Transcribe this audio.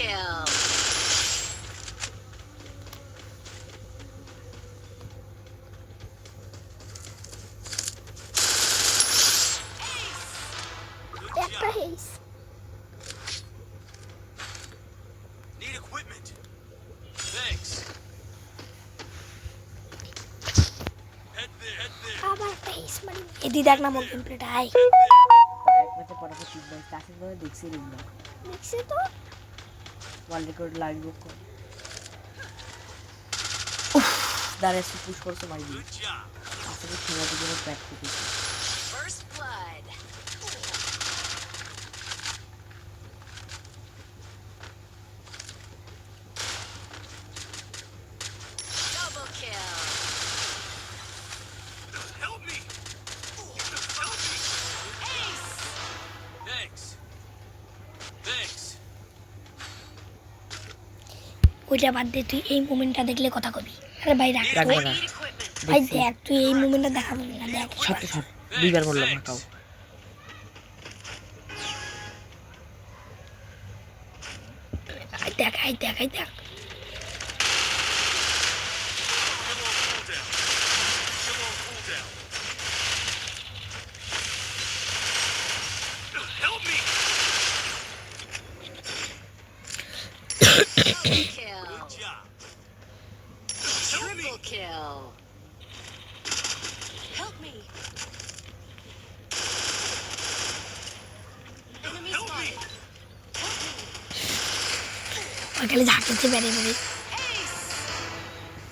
kill. একটা has Need equipment. Thanks. Head there. আবার একটা হেস মানে এদি দেখ না মোর গেম প্লেটা হাই এক ম্যাচে পরাপর 3 ম্যাচ তাকে ধরে দেখছি না দেখছি তো ওয়ার্ল্ড রেকর্ড লাগবে কোন দাঁড়ে পুশ করছে মাই Good job. আসলে খেলাতে গেলে ব্যাক করতে First blood. Double kill. Help me. Help me. Ace. Thanks. Thanks. ওইটা বাদ দে তুই এই মোমেন্টটা দেখলে কথা কবি আরে ভাই রাখ তো। রাখবো না Need equipment. ভাই দেখ তুই এই মোমেন্টটা দেখাবি না দেখ সত্যি সর দুইবার বললাম হাঁকাও আই দেখ আই দেখ আই দেখ Come on, cool down. Help me. Double kill. Good job. Help me. Triple kill. Help me. Enemy Help me. spotted. ওখানে ঝাঁকেছে বেড়ে বেড়ে